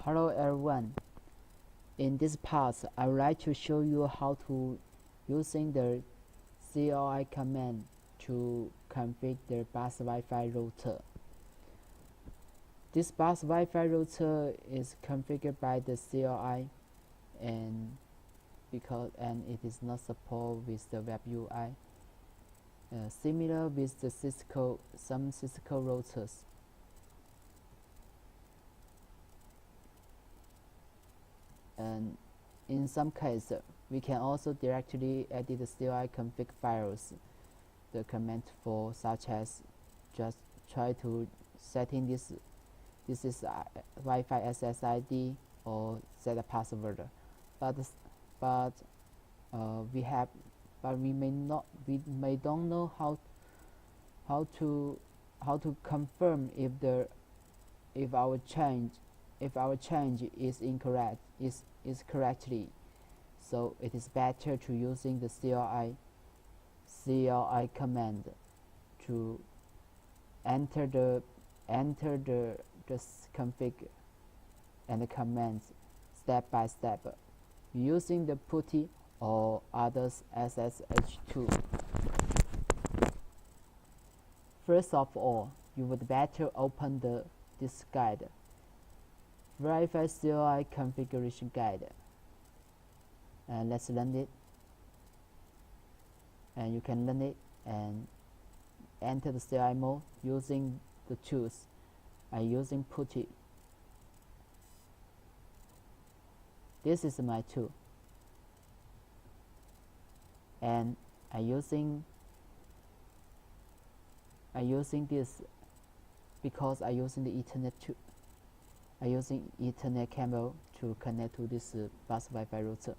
Hello everyone. In this part, I would like to show you how to using the CLI command to configure the BusWiFi router. This BusWiFi router is configured by the CLI and it is not supported with the web UI. Similar with the some Cisco routers. And in some cases, we can also directly edit the CLI config files, the command for, such as just try to setting this is Wi-Fi SSID or set a password, but we may don't know how to confirm if our change is incorrect is correctly. So it is better to using the CLI command to enter the config and the commands step by step using the putty or others SSH2. First of all, you would better open this guide, WiFi CLI configuration guide, and let's learn it. And you can learn it and enter the CLI mode using the tools. I'm using putty. This is my tool, and I'm using this because I'm using the Ethernet too. I'm using Ethernet cable to connect to this BusWiFi router.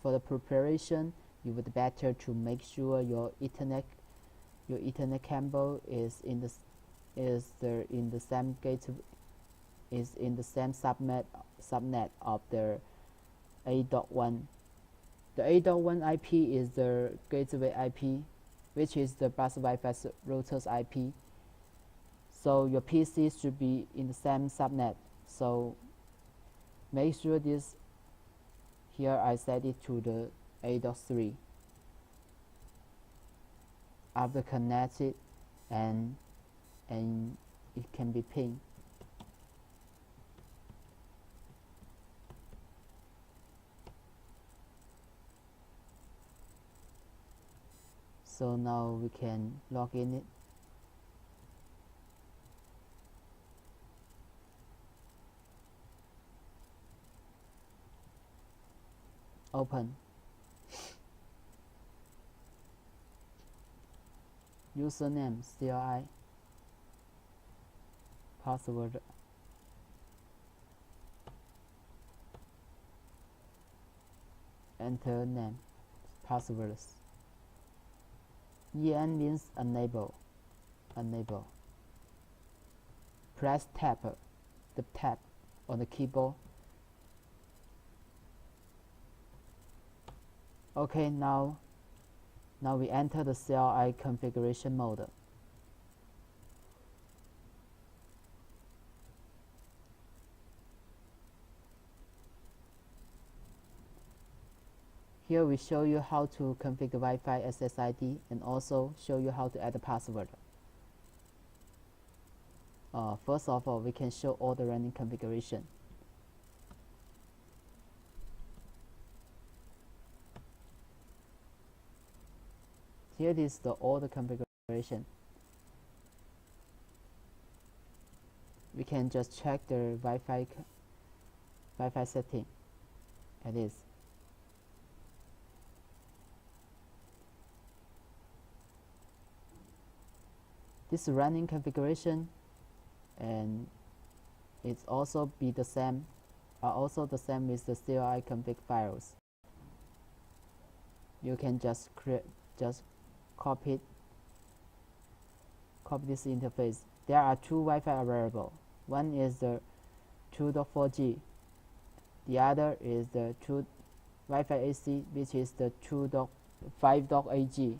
For the preparation, you would better to make sure your Ethernet cable is in the same subnet of the 8.1. The 8.1 IP is the gateway IP, which is the BusWiFi router's IP. So your PC should be in the same subnet. So make sure this. Here I set it to the 8.3. After connected, and it can be pinged. So now we can log in it. Open. Username CLI. Password. Enter name. Passwords. EN means enable. Press the tab on the keyboard. Okay, now we enter the CLI configuration mode. Here we show you how to configure Wi-Fi SSID and also show you how to add a password. First of all, we can show all the running configuration. Here is all the configuration. We can just check the Wi-Fi setting. It is. This running configuration, and it's also be the same. Also the same with the CLI config files. You can just copy this interface. There are two Wi-Fi available. One is the 2.4G. The other is the Wi-Fi AC, which is the 2.5.8G.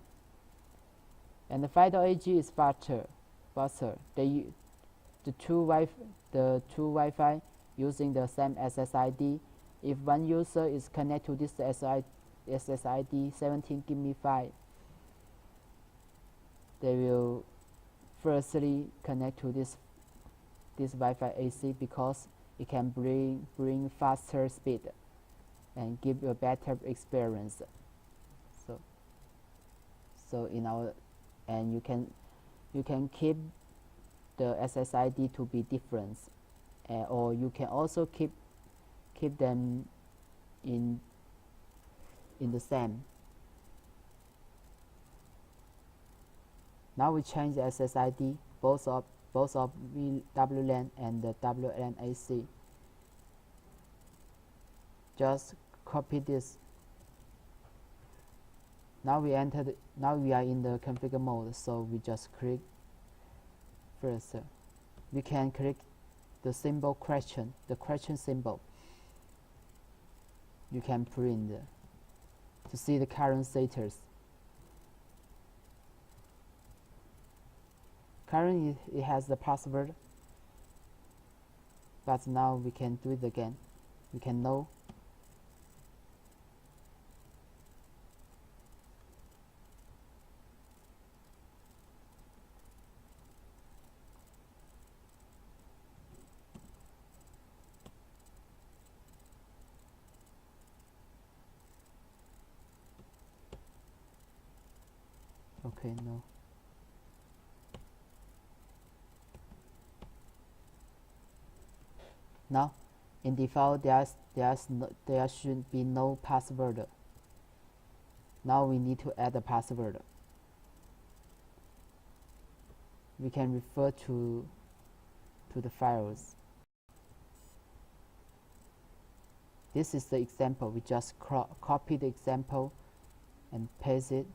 And the 5.8G is faster. The two Wi-Fi using the same SSID. If one user is connected to this SSID 17 give me 5, they will firstly connect to this Wi-Fi AC because it can bring faster speed and give you a better experience. So in our, and you can keep the SSID to be different, or you can also keep them in the same. Now we change the SSID both of WLAN and the WLAN AC. Just copy this. Now we are in the configure mode, so we just click first. We can click the symbol question, the question symbol. You can print to see the current status. Currently it has the password, but now we can do it again. We can know. Okay, no. Now, in default, there should be no password. Now we need to add a password. We can refer to the files. This is the example. We just copy the example and paste it.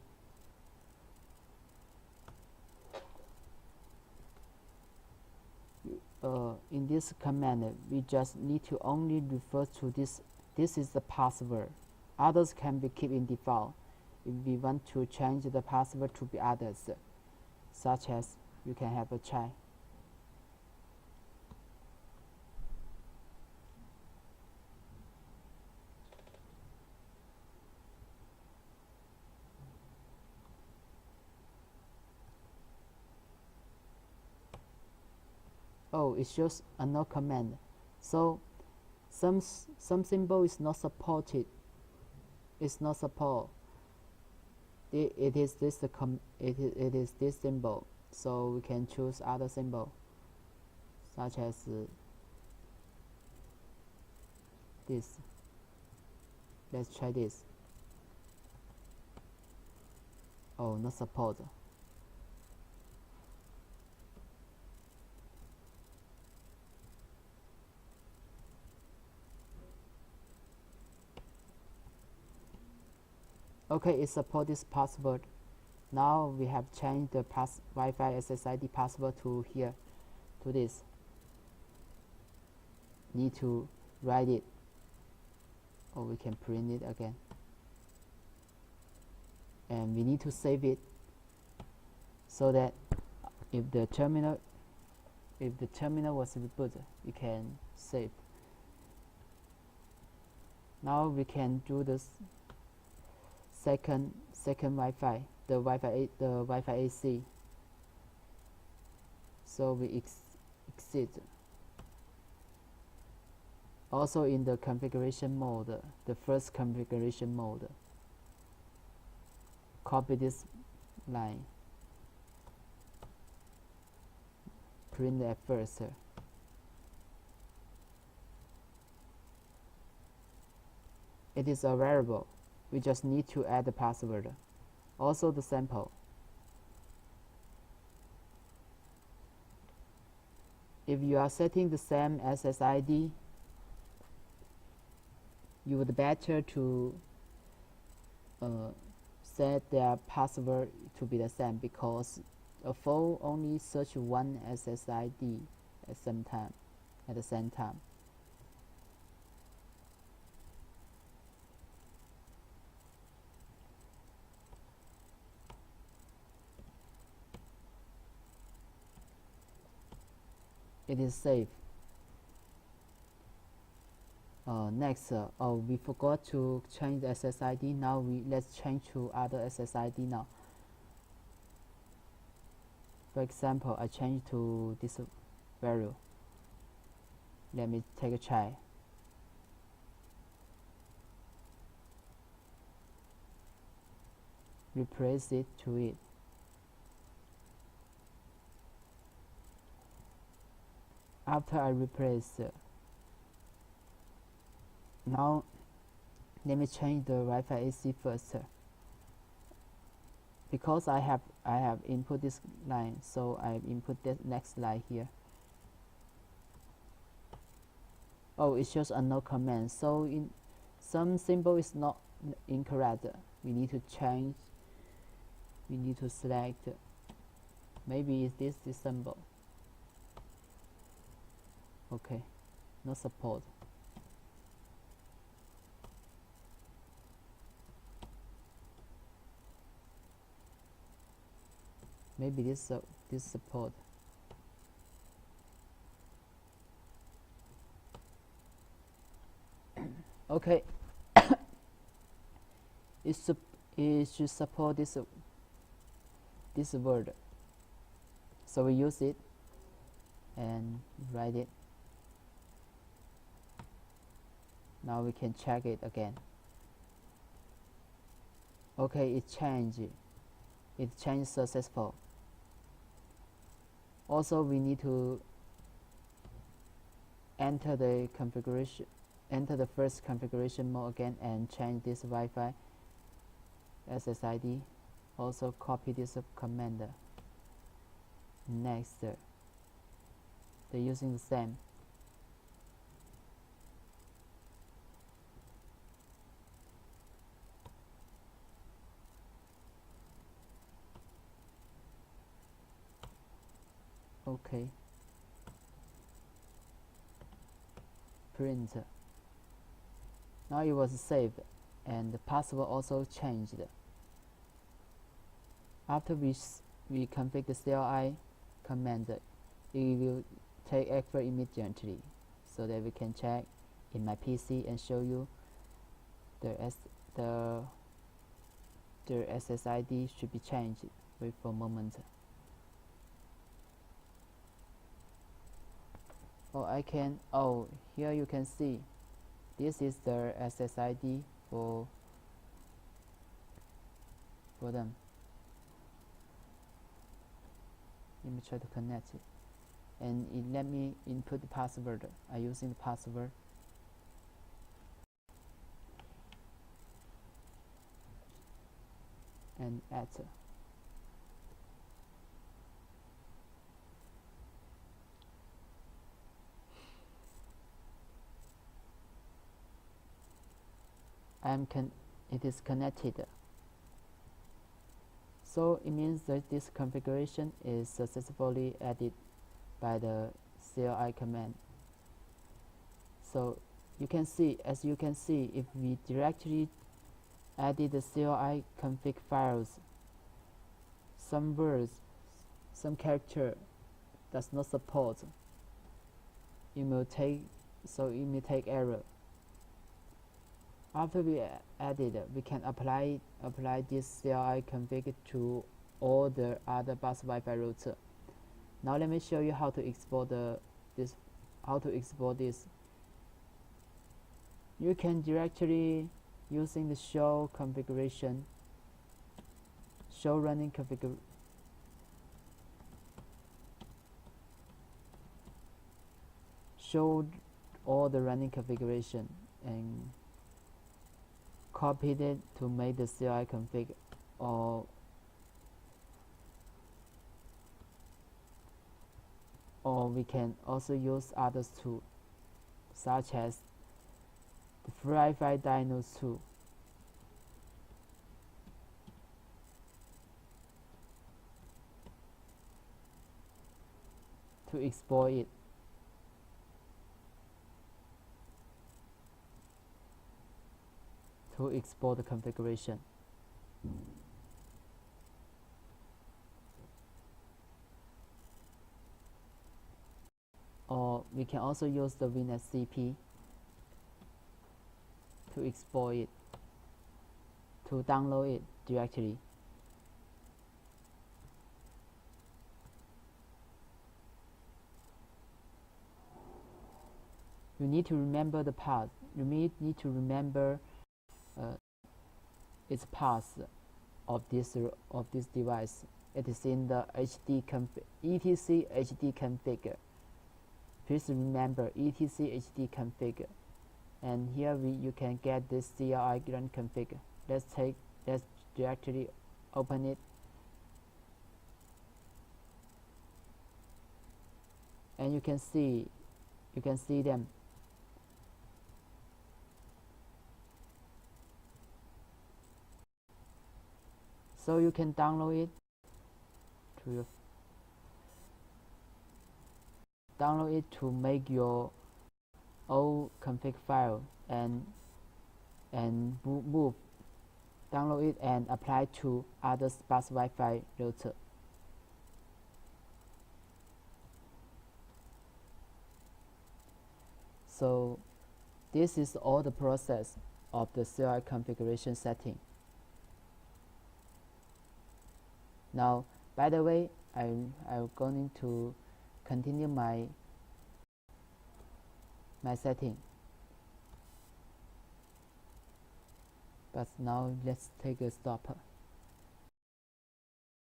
In this command, we just need to only refer to this. This is the password. Others can be kept in default. If we want to change the password to be others, such as you can have a try. Oh, it shows a no command. So some symbol is not supported. It's not support. It is this symbol. So we can choose other symbol, such as this. Let's try this. Oh, not support. Okay, it supports this password. Now we have changed the Wi-Fi SSID password to here, to this. Need to write it, or we can print it again. And we need to save it, so that if the terminal was rebooted, we can save. Now we can do this second Wi-Fi, the Wi-Fi AC. So we exit. Also in the configuration mode, the first configuration mode, copy this line, print at first. It is a variable. We just need to add the password. Also the sample. If you are setting the same SSID, you would better to set their password to be the same, because a phone only search one SSID at the same time. it is safe. Next, we forgot to change the SSID. Now let's change to other SSID now. For example, I change to this value. Let me take a try. Replace it to it. After I replace, now let me change the Wi-Fi AC first. Because I have input this line, so I input the next line here. Oh, it shows unknown command. So in some symbol is not incorrect. We need to change. We need to select. Maybe it's this symbol. Okay, no support. Maybe this support. Okay, it should support this word. So we use it and write it. Now we can check it again. Okay, it changed successful. Also, we need to enter the first configuration mode again and change this Wi-Fi SSID. Also copy this command. Next, they're using the same. Okay. Print. Now it was saved and the password also changed. After we configure the CLI command, it will take effort immediately, so that we can check in my PC and show you the SSID should be changed. Wait for a moment. Here you can see this is the SSID for them. Let me try to connect it, and it let me input the password. I'm using the password. And enter. It is connected. So it means that this configuration is successfully added by the CLI command. So as you can see, if we directly added the CLI config files, some words, some character does not support, it may take error. After we added, we can apply this CLI config to all the other BusWiFi router. Now let me show you how to export this. You can directly using the show configuration, show running configuration. Show all the running configuration and copied it to make the CLI config, or we can also use others too, such as the FreeWiFi Dynos too. To export it. To export the configuration. you can also use the winscp to export it, to download it directly. You need to remember the path. You need to remember its path of this device. It is in the etc HD config. Please remember etc HD config. And here you can get this CLI run config. Let's directly open it. And you can see them. So you can download it to make your own config file and download it and apply to other BusWiFi router. So this is all the process of the CLI configuration setting. Now, by the way, I'm going to continue my setting. But now let's take a stop.